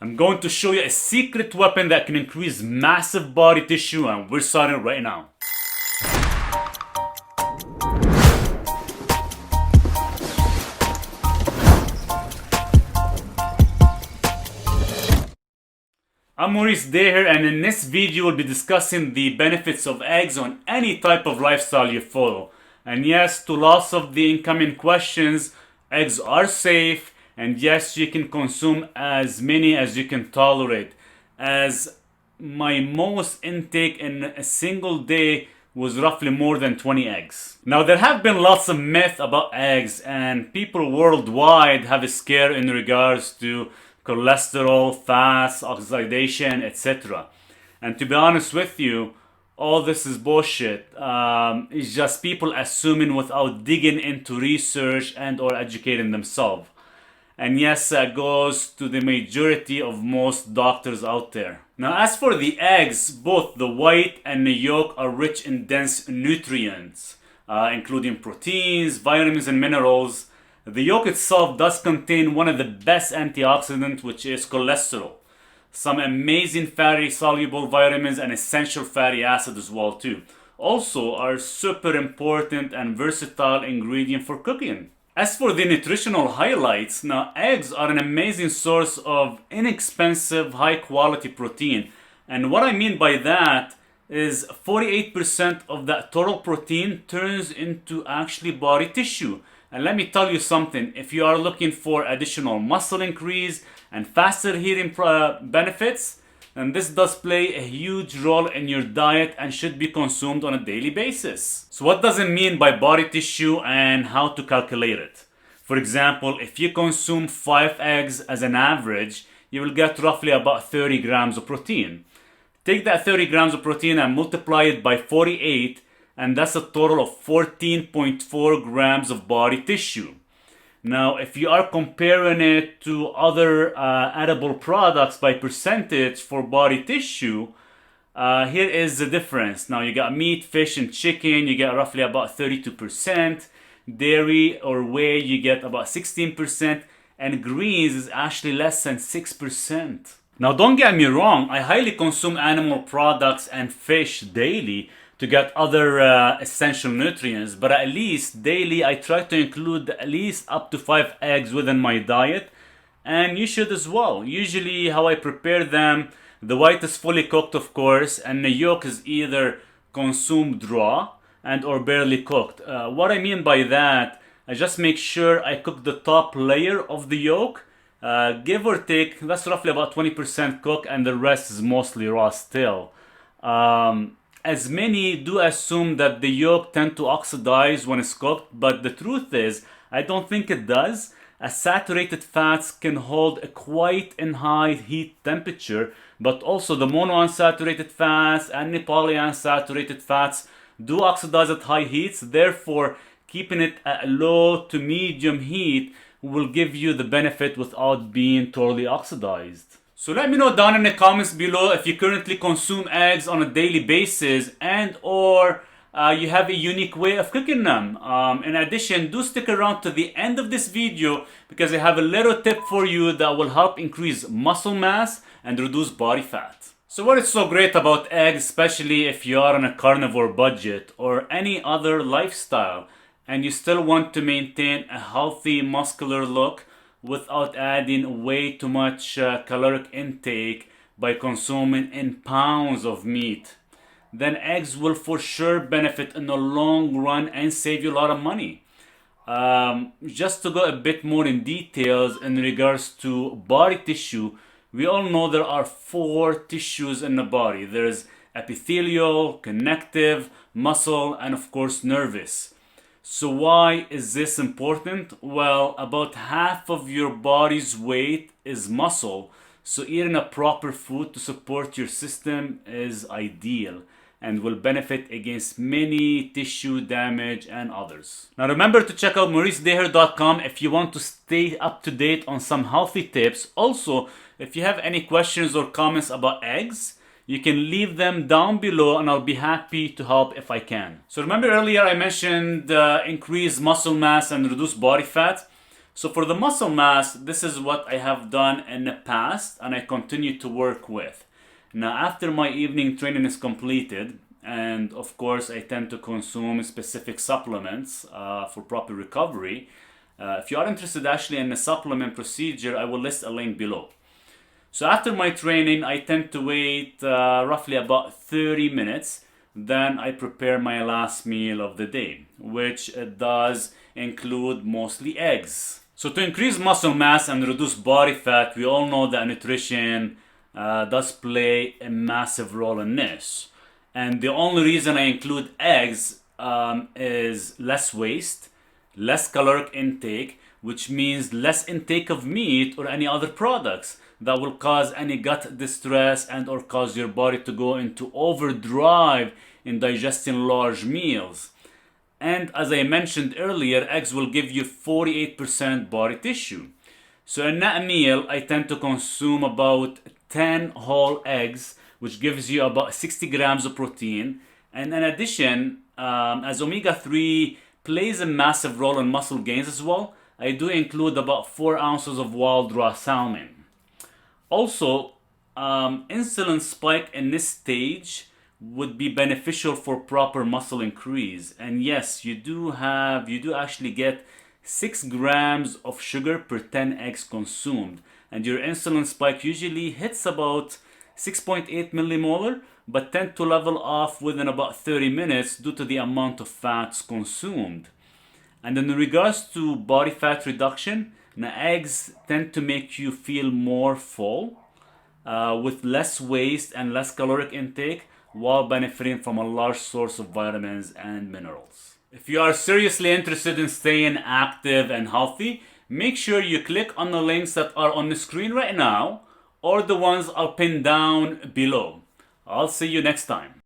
I'm going to show you a secret weapon that can increase massive body tissue, and we're starting right now. I'm Maurice Daher, and in this video we'll be discussing the benefits of eggs on any type of lifestyle you follow. And yes, to lots of the incoming questions, eggs are safe, and yes, you can consume as many as you can tolerate. As my most intake in a single day was roughly more than 20 eggs. Now, there have been lots of myths about eggs, and people worldwide have a scare in regards to cholesterol, fats, oxidation, etc. And to be honest with you, all this is bullshit. It's just people assuming without digging into research and or educating themselves. And yes, that goes to the majority of most doctors out there. Now, as for the eggs, both the white and the yolk are rich in dense nutrients, including proteins, vitamins, and minerals. The yolk itself does contain one of the best antioxidants, which is cholesterol. Some amazing fatty soluble vitamins and essential fatty acids as well too. Also are super important and versatile ingredient for cooking. As for the nutritional highlights, now eggs are an amazing source of inexpensive high quality protein. And what I mean by that is 48% of that total protein turns into actually body tissue. And let me tell you something, if you are looking for additional muscle increase and faster healing benefits, then this does play a huge role in your diet and should be consumed on a daily basis. So what does it mean by body tissue and how to calculate it? For example, if you consume 5 eggs as an average, you will get roughly about 30 grams of protein. Take that 30 grams of protein and multiply it by 48, and that's a total of 14.4 grams of body tissue. Now, if you are comparing it to other edible products by percentage for body tissue, here is the difference. Now, you got meat, fish, and chicken, you get roughly about 32%. Dairy or whey, you get about 16%. And greens is actually less than 6%. Now, don't get me wrong, I highly consume animal products and fish daily to get other essential nutrients, but at least daily I try to include at least up to 5 eggs within my diet, and you should as well. Usually how I prepare them, the white is fully cooked of course, and the yolk is either consumed raw and or barely cooked. What I mean by that, I just make sure I cook the top layer of the yolk, give or take, that's roughly about 20% cooked, and the rest is mostly raw still. As many do assume that the yolk tend to oxidize when it's cooked, but the truth is, I don't think it does, as saturated fats can hold a quite in high heat temperature, but also the monounsaturated fats and the polyunsaturated fats do oxidize at high heats. Therefore, keeping it at low to medium heat will give you the benefit without being totally oxidized. So let me know down in the comments below if you currently consume eggs on a daily basis and or you have a unique way of cooking them. In addition, do stick around to the end of this video because I have a little tip for you that will help increase muscle mass and reduce body fat. So what is so great about eggs, especially if you are on a carnivore budget or any other lifestyle and you still want to maintain a healthy muscular look without adding way too much caloric intake by consuming in pounds of meat, then eggs will for sure benefit in the long run and save you a lot of money. Just to go a bit more in details in regards to body tissue, we all know there are 4 tissues in the body. There's epithelial, connective, muscle, and of course nervous. So why is this important? Well, about half of your body's weight is muscle, so eating a proper food to support your system is ideal and will benefit against many tissue damage and others. Now remember to check out mauricedaher.com if you want to stay up to date on some healthy tips. Also, if you have any questions or comments about eggs, you can leave them down below and I'll be happy to help if I can. So remember earlier I mentioned increase muscle mass and reduce body fat. So for the muscle mass, this is what I have done in the past and I continue to work with. Now after my evening training is completed, and of course I tend to consume specific supplements for proper recovery. If you are interested actually in the supplement procedure, I will list a link below. So after my training, I tend to wait roughly about 30 minutes. Then I prepare my last meal of the day, which does include mostly eggs. So to increase muscle mass and reduce body fat, we all know that nutrition does play a massive role in this. And the only reason I include eggs is less waste, less caloric intake, which means less intake of meat or any other products that will cause any gut distress and or cause your body to go into overdrive in digesting large meals. And as I mentioned earlier, eggs will give you 48% body tissue. So in that meal, I tend to consume about 10 whole eggs, which gives you about 60 grams of protein. And in addition, as omega-3 plays a massive role in muscle gains as well, I do include about 4 ounces of wild raw salmon. Also, insulin spike in this stage would be beneficial for proper muscle increase. And yes, you do actually get 6 grams of sugar per 10 eggs consumed. And your insulin spike usually hits about 6.8 millimolar, but tend to level off within about 30 minutes due to the amount of fats consumed. And in regards to body fat reduction, now eggs tend to make you feel more full with less waste and less caloric intake while benefiting from a large source of vitamins and minerals. If you are seriously interested in staying active and healthy, make sure you click on the links that are on the screen right now or the ones I'll pin down below. I'll see you next time.